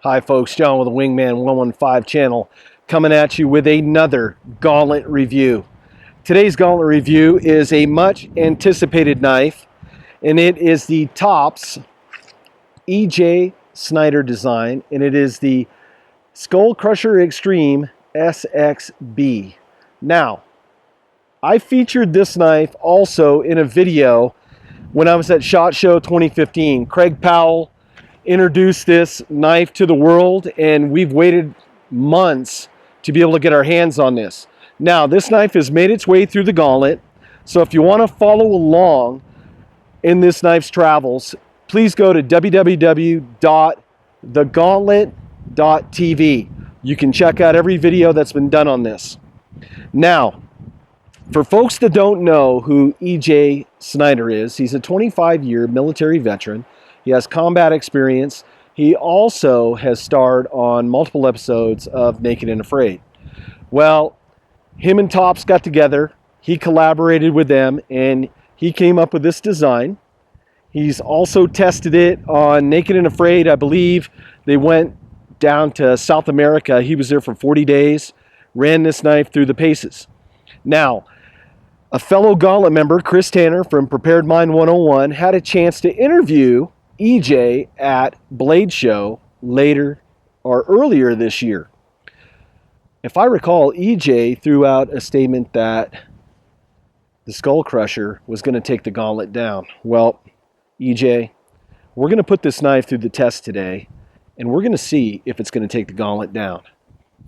Hi folks, John with the Wingman115 channel coming at you with another Gauntlet review. Today's Gauntlet review is a much anticipated knife, and it is the Tops EJ Snyder design, and it is the SkullCrushers X-Treme SXB. Now, I featured this knife also in a video when I was at SHOT Show 2015. Craig Powell introduced this knife to the world, and we've waited months to be able to get our hands on this. Now, this knife has made its way through the Gauntlet, so if you want to follow along in this knife's travels, please go to www.thegauntlet.tv. You can check out every video that's been done on this. Now, for folks that don't know who EJ Snyder is, he's a 25-year military veteran. He has combat experience. He also has starred on multiple episodes of Naked and Afraid. Well, him and Tops got together. He collaborated with them, and he came up with this design. He's also tested it on Naked and Afraid. I believe they went down to South America. He was there for 40 days, ran this knife through the paces. Now, a fellow Gauntlet member, Chris Tanner from Prepared Mind 101, had a chance to interview EJ at Blade Show earlier this year. If I recall, EJ threw out a statement that the SkullCrusher was going to take the Gauntlet down. Well, EJ, we're going to put this knife through the test today, and we're going to see if it's going to take the Gauntlet down.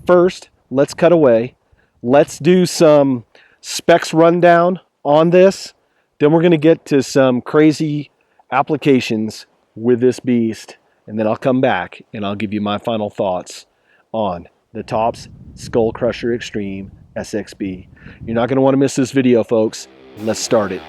First, let's cut away. Let's do some specs rundown on this. Then we're going to get to some crazy applications with this beast, and then I'll come back and I'll give you my final thoughts on the Tops SkullCrushers X-Treme SXB. You're not going to want to miss this video, folks. Let's start it.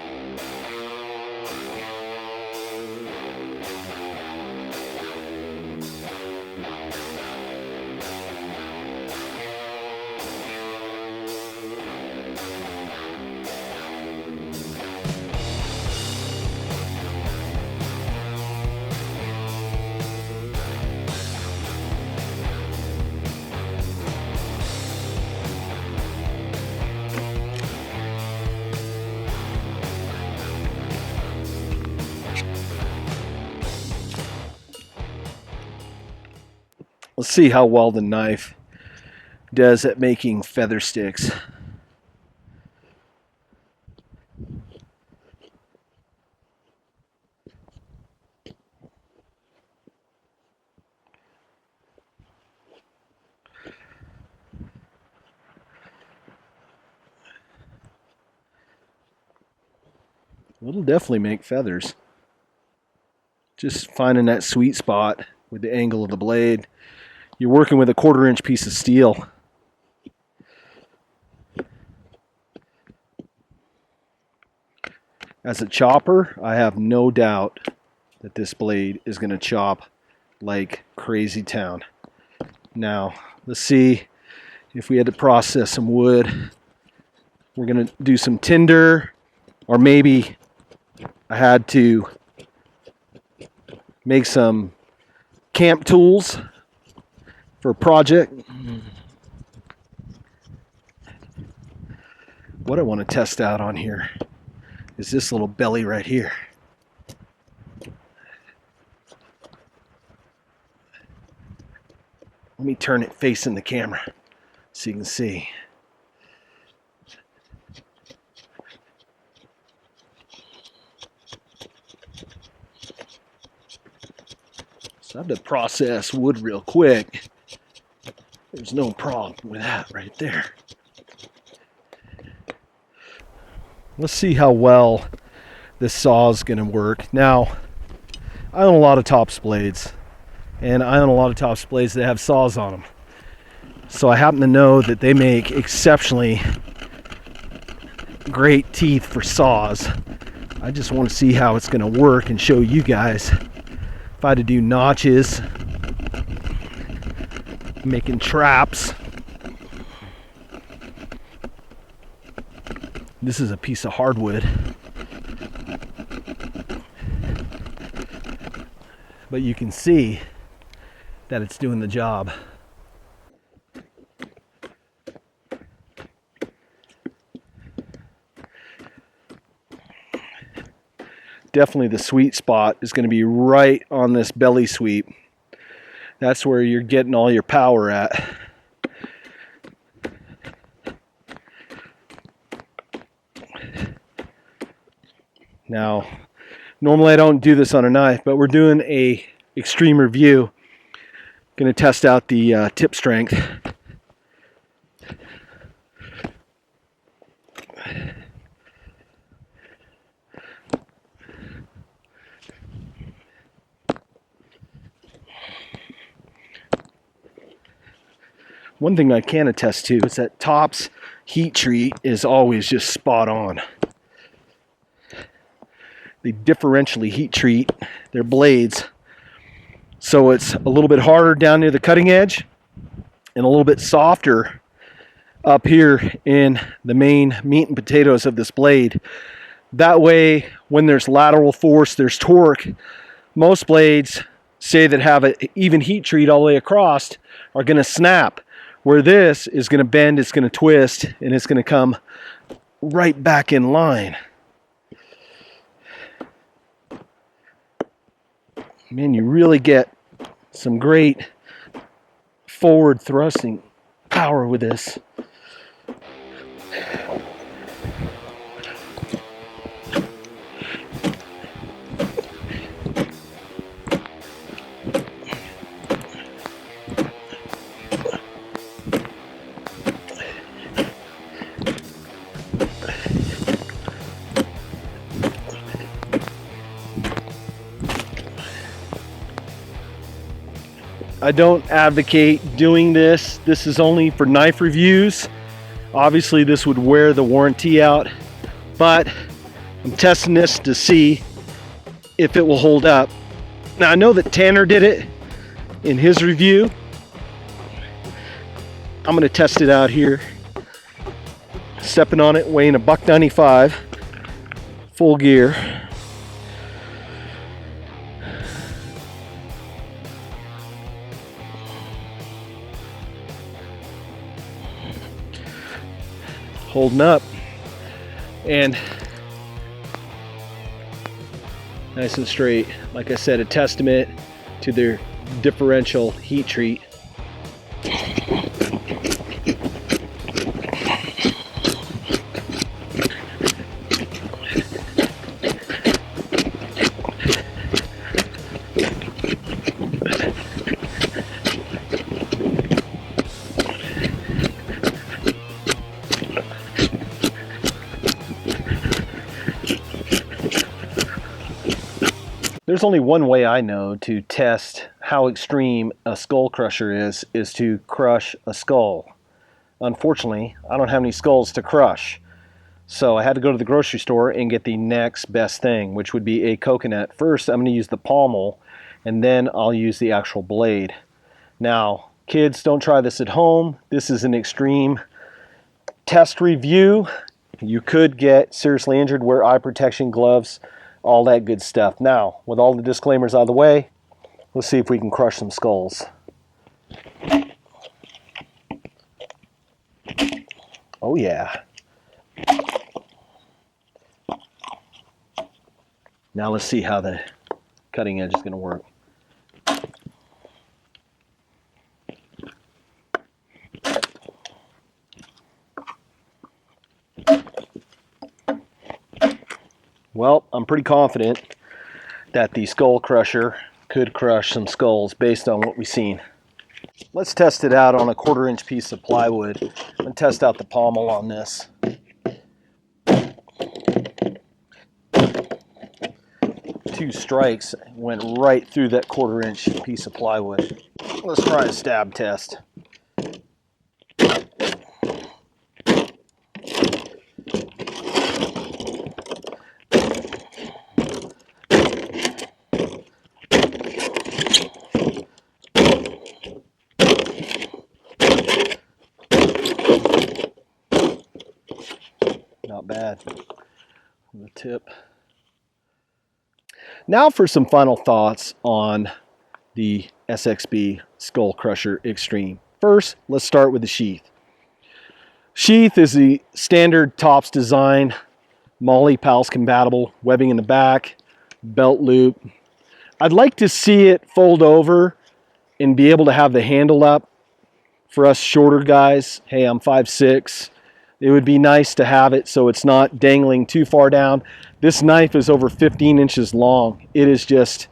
Let's see how well the knife does at making feather sticks. It'll definitely make feathers. Just finding that sweet spot with the angle of the blade. You're working with a 1/4 inch piece of steel. As a chopper, I have no doubt that this blade is going to chop like crazy town. Now, let's see if we had to process some wood. We're going to do some tinder, or maybe I had to make some camp tools for a project. What I want to test out on here is this little belly right here. Let me turn it facing the camera so you can see. So I have to process wood real quick. There's no problem with that right there. Let's see how well this saw is going to work. Now, I own a lot of Tops blades, and I own a lot of Tops blades that have saws on them. So I happen to know that they make exceptionally great teeth for saws. I just want to see how it's going to work and show you guys. If I had to do notches, making traps. This is a piece of hardwood. But you can see that it's doing the job. Definitely the sweet spot is going to be right on this belly sweep. That's where you're getting all your power at. Now, normally I don't do this on a knife, but we're doing a extreme review. Going to test out the tip strength. One thing I can attest to is that Top's heat treat is always just spot on. They differentially heat treat their blades, so it's a little bit harder down near the cutting edge and a little bit softer up here in the main meat and potatoes of this blade. That way, when there's lateral force, there's torque. Most blades, say that have an even heat treat all the way across, are going to snap. Where this is going to bend, it's going to twist, and it's going to come right back in line. Man, you really get some great forward thrusting power with this. I don't advocate doing this. This is only for knife reviews. Obviously this would wear the warranty out, but I'm testing this to see if it will hold up. Now I know that Tanner did it in his review. I'm going to test it out here. Stepping on it, weighing $1.95, full gear. Holding up, and nice and straight. Like I said, a testament to their differential heat treat. There's only one way I know to test how extreme a skull crusher is to crush a skull. Unfortunately, I don't have any skulls to crush. So I had to go to the grocery store and get the next best thing, which would be a coconut. First, I'm going to use the pommel, and then I'll use the actual blade. Now, kids, don't try this at home. This is an extreme test review. You could get seriously injured, wear eye protection, gloves, all that good stuff. Now, with all the disclaimers out of the way, let's see if we can crush some skulls. Oh yeah. Now let's see how the cutting edge is going to work. Well, I'm pretty confident that the skull crusher could crush some skulls based on what we've seen. Let's test it out on a 1/4 inch piece of plywood and test out the pommel on this. Two strikes went right through that 1/4 inch piece of plywood. Let's try a stab test. Not bad. The tip. Now for some final thoughts on the SXB SkullCrusher X-Treme. First, let's start with the sheath. Sheath is the standard tops design, Molle Pals compatible, webbing in the back, belt loop. I'd like to see it fold over and be able to have the handle up for us shorter guys. Hey, I'm 5'6". It would be nice to have it so it's not dangling too far down. This knife is over 15 inches long. It is just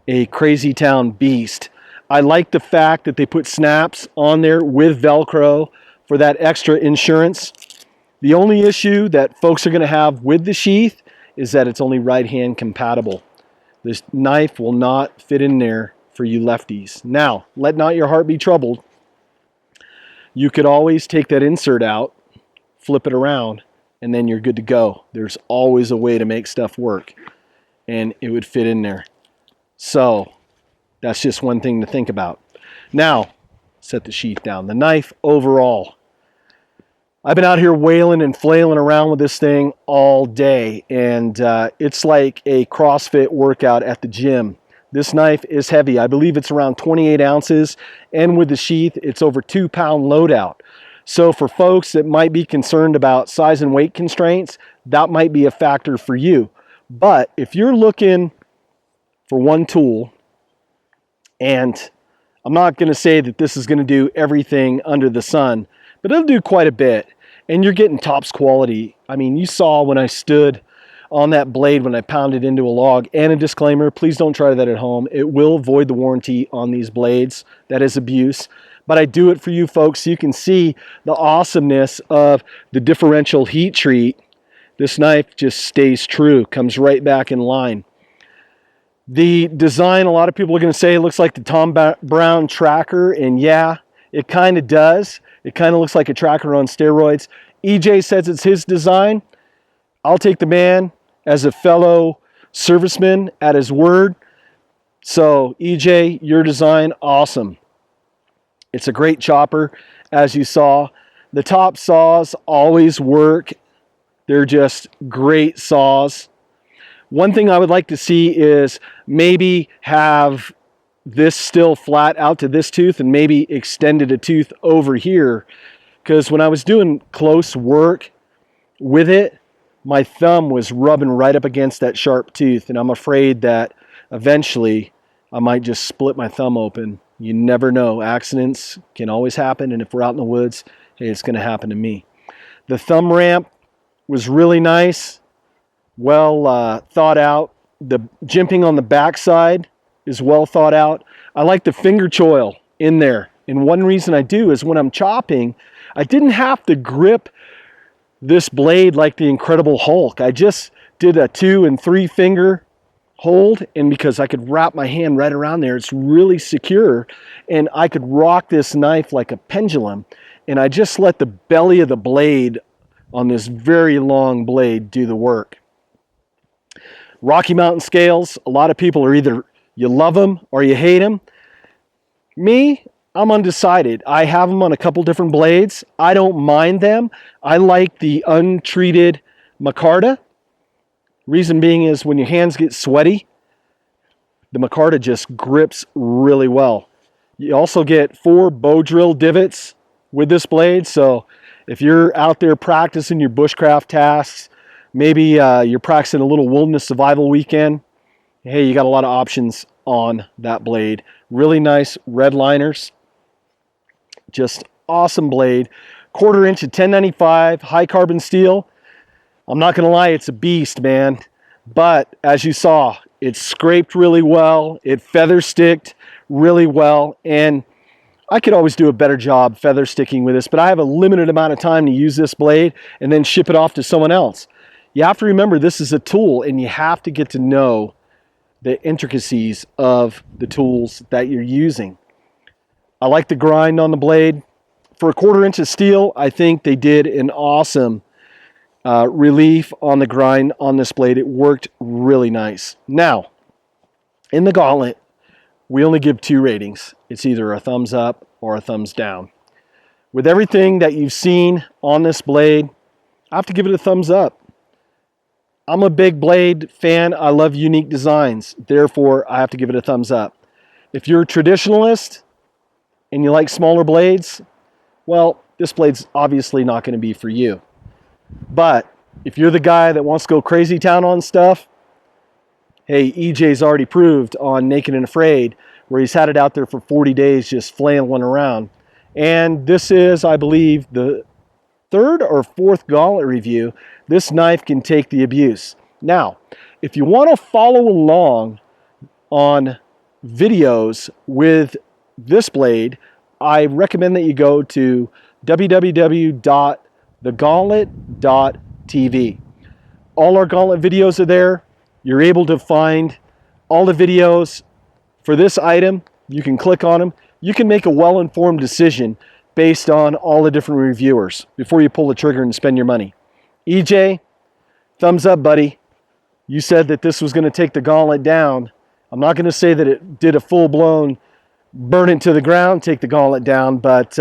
a crazy town beast. I like the fact that they put snaps on there with Velcro for that extra insurance. The only issue that folks are going to have with the sheath is that it's only right hand compatible. This knife will not fit in there for you lefties. Now, let not your heart be troubled. You could always take that insert out, flip it around, and then you're good to go. There's always a way to make stuff work, and it would fit in there. So that's just one thing to think about. Now, set the sheath down. The knife overall. I've been out here wailing and flailing around with this thing all day, and it's like a CrossFit workout at the gym. This knife is heavy. I believe it's around 28 ounces, and with the sheath, it's over 2-pound loadout. So for folks that might be concerned about size and weight constraints, that might be a factor for you. But if you're looking for one tool, and I'm not going to say that this is going to do everything under the sun, but it'll do quite a bit, and you're getting tops quality. I mean, you saw when I stood on that blade when I pounded into a log. And a disclaimer, please don't try that at home. It will void the warranty on these blades. That is abuse. But I do it for you folks so you can see the awesomeness of the differential heat treat. This knife just stays true, comes right back in line. The design, a lot of people are going to say it looks like the Tom Brown tracker, and yeah, it kind of does. It kind of looks like a tracker on steroids. EJ says it's his design. I'll take the man as a fellow serviceman at his word. So EJ, your design, awesome. It's a great chopper, as you saw. The top saws always work. They're just great saws. One thing I would like to see is maybe have this still flat out to this tooth and maybe extended a tooth over here. Because when I was doing close work with it, my thumb was rubbing right up against that sharp tooth, and I'm afraid that eventually I might just split my thumb open. You never know. Accidents can always happen, and if we're out in the woods, hey, it's going to happen to me. The thumb ramp was really nice, well thought out. The jimping on the backside is well thought out. I like the finger choil in there, and one reason I do is when I'm chopping, I didn't have to grip this blade like the Incredible Hulk. I just did a 2 and 3 finger hold, and because I could wrap my hand right around there, it's really secure, and I could rock this knife like a pendulum, and I just let the belly of the blade on this very long blade do the work. Rocky Mountain scales, a lot of people are either you love them or you hate them. Me, I'm undecided. I have them on a couple different blades. I don't mind them. I like the untreated Micarta. Reason being is when your hands get sweaty, the Micarta just grips really well. You also get 4 bow drill divots with this blade. So if you're out there practicing your bushcraft tasks, maybe you're practicing a little wilderness survival weekend, hey, you got a lot of options on that blade. Really nice red liners. Just awesome blade. 1/4 inch of 1095 high carbon steel. I'm not gonna lie, it's a beast, man. But as you saw, it scraped really well. It feather sticked really well. And I could always do a better job feather sticking with this, but I have a limited amount of time to use this blade and then ship it off to someone else. You have to remember this is a tool, and you have to get to know the intricacies of the tools that you're using. I like the grind on the blade. For a 1/4 inch of steel, I think they did an awesome relief on the grind on this blade. It worked really nice. Now, in the Gauntlet, we only give 2 ratings. It's either a thumbs up or a thumbs down. With everything that you've seen on this blade, I have to give it a thumbs up. I'm a big blade fan. I love unique designs. Therefore, I have to give it a thumbs up. if you're a traditionalist and you like smaller blades, well, this blade's obviously not going to be for you. But if you're the guy that wants to go crazy town on stuff, hey, EJ's already proved on Naked and Afraid, where he's had it out there for 40 days just flailing around. And this is, I believe, the third or fourth Gauntlet review. This knife can take the abuse. Now, if you want to follow along on videos with this blade, I recommend that you go to www.thegauntlet.tv. All our Gauntlet videos are there. You're able to find all the videos for this item. You can click on them. You can make a well-informed decision based on all the different reviewers before you pull the trigger and spend your money. EJ, thumbs up, buddy. You said that this was going to take the Gauntlet down. I'm not going to say that it did a full-blown burn it to the ground, take the Gauntlet down, but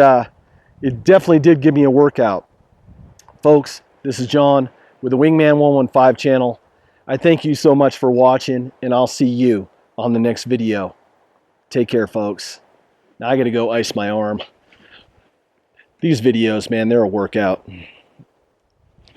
it definitely did give me a workout. Folks, this is John with the Wingman115 channel. I thank you so much for watching, and I'll see you on the next video. Take care, folks. Now I got to go ice my arm. These videos, man, they're a workout.